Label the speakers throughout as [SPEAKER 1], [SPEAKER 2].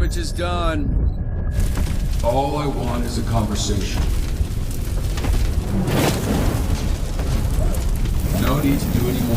[SPEAKER 1] damage is done.
[SPEAKER 2] All I want is a conversation. No need to do any more.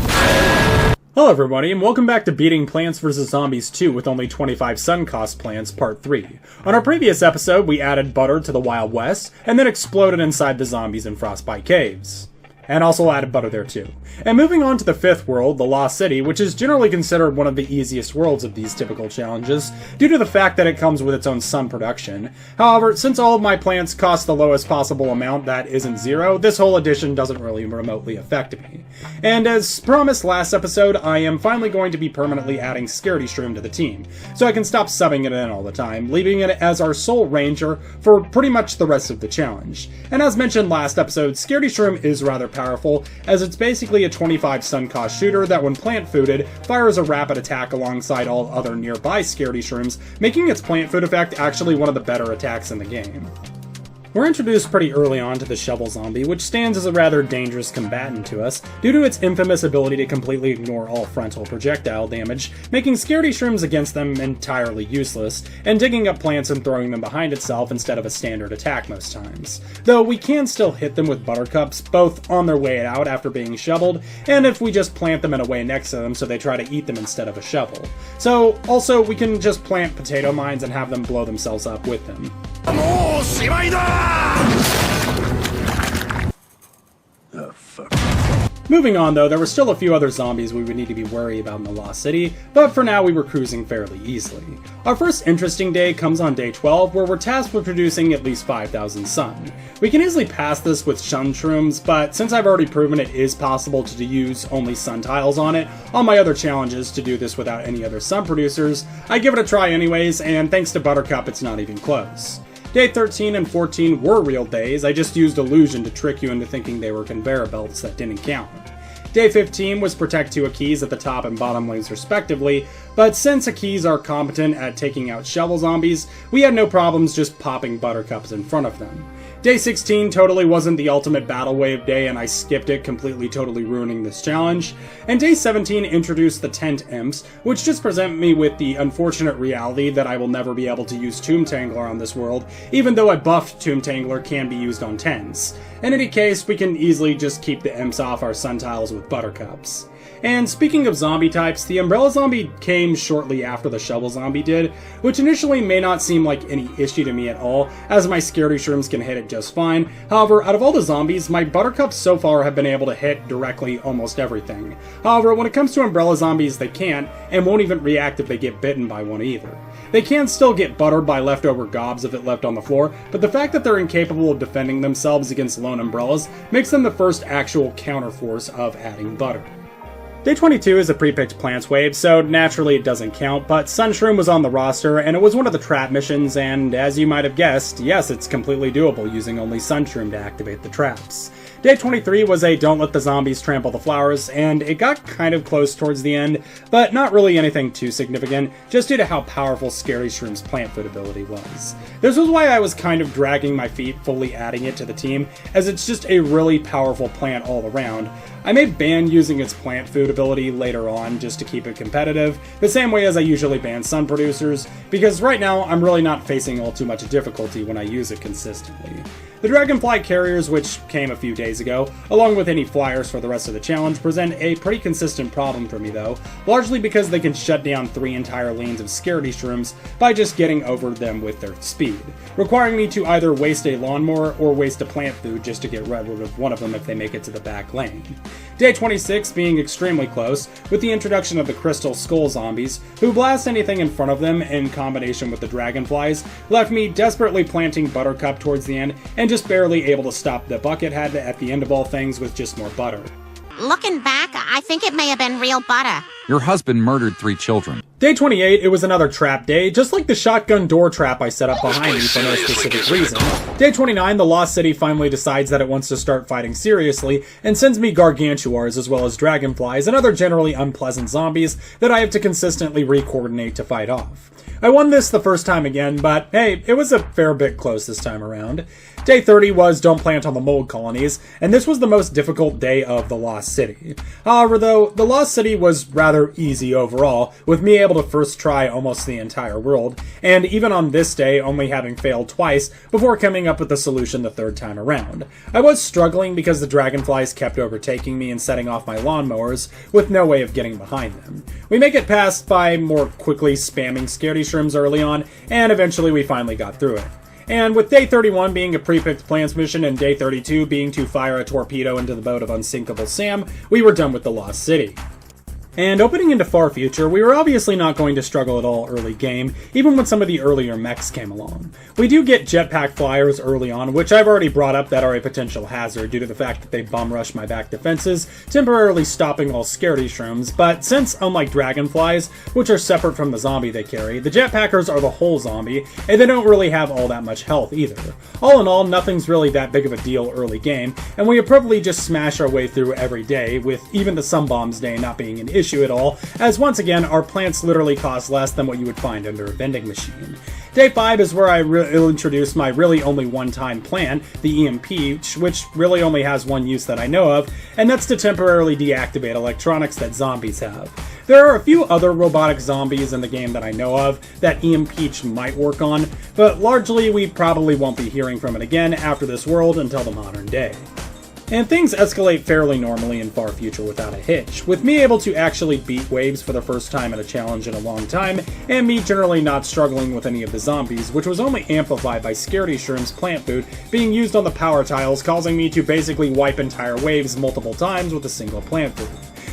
[SPEAKER 3] Hello everybody, and welcome back to Beating Plants vs. Zombies 2 with only 25 SUNCOST plants, Part 3. On our previous episode, we added butter to the Wild West, and then exploded inside the zombies in Frostbite Caves. And also added butter there too. And moving on to the fifth world, the Lost City, which is generally considered one of the easiest worlds of these typical challenges, due to the fact that it comes with its own sun production. However, since all of my plants cost the lowest possible amount that isn't zero, this whole addition doesn't really remotely affect me. And as promised last episode, I am finally going to be permanently adding Scaredy Shroom to the team, so I can stop subbing it in all the time, leaving it as our sole ranger for pretty much the rest of the challenge. And as mentioned last episode, Scaredy Shroom is rather powerful, as it's basically a 25 SUNCOST shooter that when plant fooded, fires a rapid attack alongside all other nearby Scaredy Shrooms, making its plant food effect actually one of the better attacks in the game. We're introduced pretty early on to the Shovel Zombie, which stands as a rather dangerous combatant to us, due to its infamous ability to completely ignore all frontal projectile damage, making Scaredy Shrooms against them entirely useless, and digging up plants and throwing them behind itself instead of a standard attack most times. Though we can still hit them with buttercups, both on their way out after being shoveled, and if we just plant them in a way next to them so they try to eat them instead of a shovel. So, also, we can just plant potato mines and have them blow themselves up with them.
[SPEAKER 1] Oh, fuck.
[SPEAKER 3] Moving on though, there were still a few other zombies we would need to be wary about in the Lost City, but for now we were cruising fairly easily. Our first interesting day comes on day 12, where we're tasked with producing at least 5,000 sun. We can easily pass this with sun shrooms, but since I've already proven it is possible to use only sun tiles on it, on my other challenges to do this without any other sun producers, I give it a try anyways, and thanks to Buttercup it's not even close. Day 13 and 14 were real days, I just used illusion to trick you into thinking they were conveyor belts that didn't count. Day 15 was protect two Akis at the top and bottom lanes respectively, but since Akis are competent at taking out shovel zombies, we had no problems just popping buttercups in front of them. Day 16 totally wasn't the ultimate battle wave day and I skipped it, completely totally ruining this challenge. And day 17 introduced the tent imps, which just present me with the unfortunate reality that I will never be able to use Tomb Tangler on this world, even though a buffed Tomb Tangler can be used on tents. In any case, we can easily just keep the imps off our sun tiles with buttercups. And speaking of zombie types, the Umbrella Zombie came shortly after the Shovel Zombie did, which initially may not seem like any issue to me at all, as my Scaredy Shrooms can hit it just fine. However, out of all the zombies, my Buttercups so far have been able to hit directly almost everything. However, when it comes to Umbrella Zombies, they can't, and won't even react if they get bitten by one either. They can still get buttered by leftover gobs if it left on the floor, but the fact that they're incapable of defending themselves against lone umbrellas makes them the first actual counterforce of adding butter. Day 22 is a pre-picked plants wave, so naturally it doesn't count, but Sunshroom was on the roster, and it was one of the trap missions, and as you might have guessed, yes, it's completely doable using only Sunshroom to activate the traps. Day 23 was a don't let the zombies trample the flowers, and it got kind of close towards the end, but not really anything too significant, just due to how powerful Scaredy Shroom's plant food ability was. This was why I was kind of dragging my feet fully adding it to the team, as it's just a really powerful plant all around. I may ban using its plant food ability later on just to keep it competitive, the same way as I usually ban sun producers, because right now I'm really not facing all too much difficulty when I use it consistently. The Dragonfly Carriers, which came a few days ago, along with any flyers for the rest of the challenge, present a pretty consistent problem for me though, largely because they can shut down 3 entire lanes of Scaredy Shrooms by just getting over them with their speed, requiring me to either waste a lawnmower or waste a plant food just to get rid of one of them if they make it to the back lane. Day 26 being extremely close, with the introduction of the Crystal Skull Zombies, who blast anything in front of them in combination with the Dragonflies, left me desperately planting Buttercup towards the end and just barely able to stop the Buckethead at the end of all things with just more butter.
[SPEAKER 4] Looking back, I think it may have been real butter.
[SPEAKER 5] Your husband murdered 3 children.
[SPEAKER 3] Day 28, it was another trap day, just like the shotgun door trap I set up behind me for no specific reason. Day 29, the Lost City finally decides that it wants to start fighting seriously, and sends me Gargantuars as well as Dragonflies and other generally unpleasant zombies that I have to consistently re-coordinate to fight off. I won this the first time again, but hey, it was a fair bit close this time around. Day 30 was don't plant on the mold colonies, and this was the most difficult day of the Lost City. However though, the Lost City was rather easy overall, with me able to first try almost the entire world, and even on this day only having failed twice before coming up with the solution the third time around. I was struggling because the dragonflies kept overtaking me and setting off my lawnmowers, with no way of getting behind them. We make it past by more quickly spamming scaredy shrooms early on, and eventually we finally got through it. And with day 31 being a pre-picked plants mission and day 32 being to fire a torpedo into the boat of Unsinkable Sam, we were done with the Lost City. And opening into Far Future, we were obviously not going to struggle at all early game, even when some of the earlier mechs came along. We do get jetpack flyers early on, which I've already brought up that are a potential hazard due to the fact that they bum rush my back defenses, temporarily stopping all scaredy shrooms, but since, unlike dragonflies, which are separate from the zombie they carry, the jetpackers are the whole zombie, and they don't really have all that much health either. All in all, nothing's really that big of a deal early game, and we probably just smash our way through every day, with even the Sunbombs day not being an issue at all, as once again, our plants literally cost less than what you would find under a vending machine. Day 5 is where I introduce my really only one-time plant, the EMP, which really only has one use that I know of, and that's to temporarily deactivate electronics that zombies have. There are a few other robotic zombies in the game that I know of that EMP might work on, but largely we probably won't be hearing from it again after this world until the modern day. And things escalate fairly normally in Far Future without a hitch, with me able to actually beat waves for the first time in a challenge in a long time, and me generally not struggling with any of the zombies, which was only amplified by Scaredy Shroom's plant food being used on the power tiles, causing me to basically wipe entire waves multiple times with a single plant food.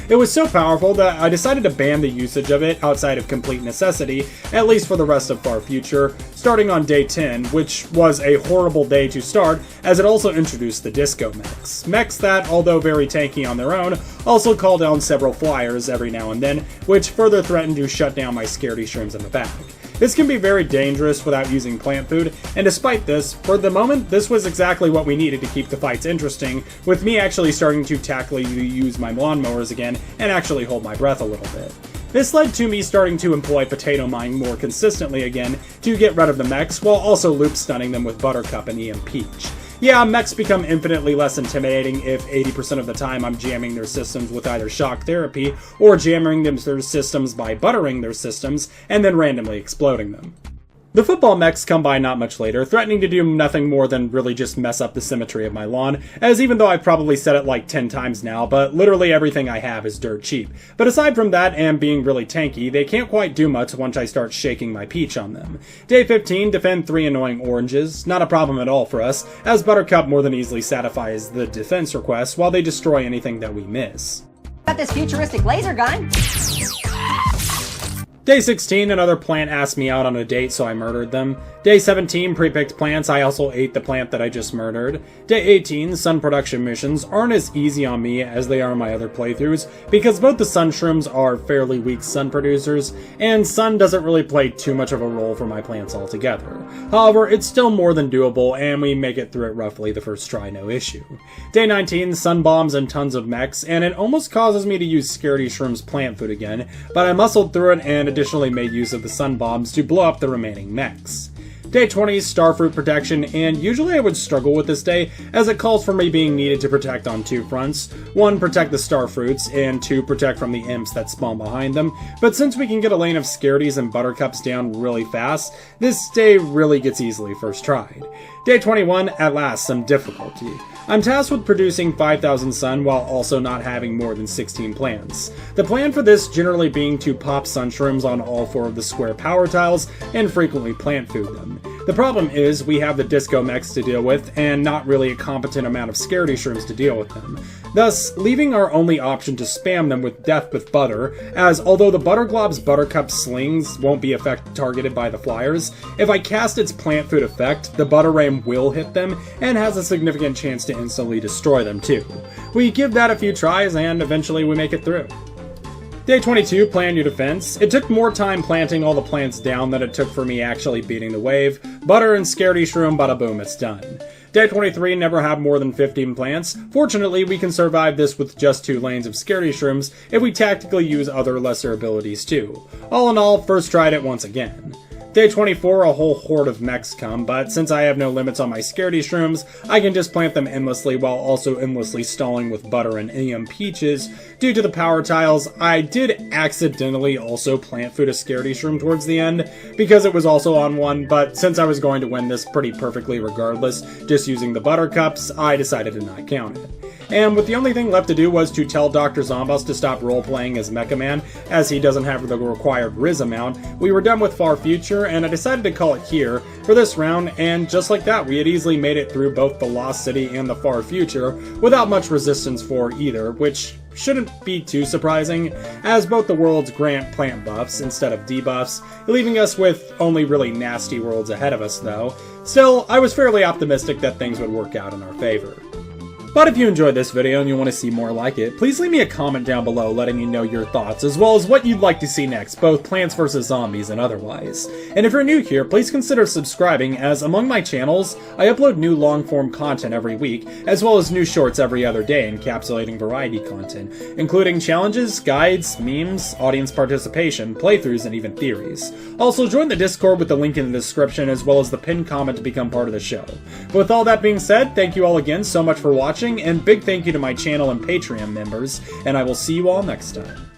[SPEAKER 3] It was so powerful that I decided to ban the usage of it outside of complete necessity, at least for the rest of Far Future, starting on day 10, which was a horrible day to start, as it also introduced the disco mechs. Mechs that, although very tanky on their own, also call down several flyers every now and then, which further threatened to shut down my scaredy shrooms in the back. This can be very dangerous without using plant food, and despite this, for the moment, this was exactly what we needed to keep the fights interesting, with me actually starting to tactically use my lawnmowers again and actually hold my breath a little bit. This led to me starting to employ potato mining more consistently again to get rid of the mechs, while also loop stunning them with Buttercup and EMP. Yeah, mechs become infinitely less intimidating if 80% of the time I'm jamming their systems with either shock therapy or jamming their systems by buttering their systems and then randomly exploding them. The football mechs come by not much later, threatening to do nothing more than really just mess up the symmetry of my lawn, as even though I've probably said it like 10 times now, but literally everything I have is dirt cheap. But aside from that and being really tanky, they can't quite do much once I start shaking my peach on them. Day 15, defend 3 annoying oranges, not a problem at all for us, as Buttercup more than easily satisfies the defense request while they destroy anything that we miss.
[SPEAKER 6] Got this futuristic laser gun.
[SPEAKER 3] Day 16, another plant asked me out on a date, so I murdered them. Day 17, pre-picked plants, I also ate the plant that I just murdered. Day 18, sun production missions aren't as easy on me as they are in my other playthroughs, because both the sun shrooms are fairly weak sun producers, and sun doesn't really play too much of a role for my plants altogether. However, it's still more than doable, and we make it through it roughly the first try, no issue. Day 19, sun bombs and tons of mechs, and it almost causes me to use Scaredy Shroom's plant food again, but I muscled through it and additionally made use of the sun bombs to blow up the remaining mechs. Day 20 is Starfruit protection, and usually I would struggle with this day, as it calls for me being needed to protect on 2 fronts. 1, protect the Starfruits, and 2, protect from the imps that spawn behind them, but since we can get a lane of Scaredy's and Buttercups down really fast, this day really gets easily first tried. Day 21, at last, some difficulty. I'm tasked with producing 5,000 sun while also not having more than 16 plants. The plan for this generally being to pop sun shrooms on all 4 of the square power tiles and frequently plant food them. The problem is we have the disco mechs to deal with and not really a competent amount of Scaredy Shrooms to deal with them. Thus, leaving our only option to spam them with Death with Butter, as although the Butterglob's Buttercup slings won't be targeted by the flyers, if I cast its plant food effect, the Butter Ram will hit them and has a significant chance to instantly destroy them too. We give that a few tries and eventually we make it through. Day 22, plan your defense. It took more time planting all the plants down than it took for me actually beating the wave. Butter and Scaredy Shroom, bada boom, it's done. Day 23, never have more than 15 plants. Fortunately, we can survive this with just 2 lanes of Scaredy Shrooms if we tactically use other lesser abilities too. All in all, first tried it once again. Day 24, a whole horde of mechs come, but since I have no limits on my scaredy shrooms, I can just plant them endlessly while also endlessly stalling with butter and peaches. Due to the power tiles, I did accidentally also plant food a scaredy shroom towards the end, because it was also on one, but since I was going to win this pretty perfectly regardless, just using the buttercups, I decided to not count it. And with the only thing left to do was to tell Dr. Zombos to stop roleplaying as Mecha Man, as he doesn't have the required Riz amount, we were done with Far Future, and I decided to call it here for this round, and just like that, we had easily made it through both the Lost City and the Far Future without much resistance for either, which shouldn't be too surprising, as both the worlds grant plant buffs instead of debuffs, leaving us with only really nasty worlds ahead of us though. Still, I was fairly optimistic that things would work out in our favor. But if you enjoyed this video and you want to see more like it, please leave me a comment down below letting me know your thoughts, as well as what you'd like to see next, both Plants vs. Zombies and otherwise. And if you're new here, please consider subscribing, as among my channels, I upload new long-form content every week, as well as new shorts every other day encapsulating variety content, including challenges, guides, memes, audience participation, playthroughs, and even theories. Also, join the Discord with the link in the description, as well as the pinned comment to become part of the show. But with all that being said, thank you all again so much for watching, and big thank you to my channel and Patreon members, and I will see you all next time.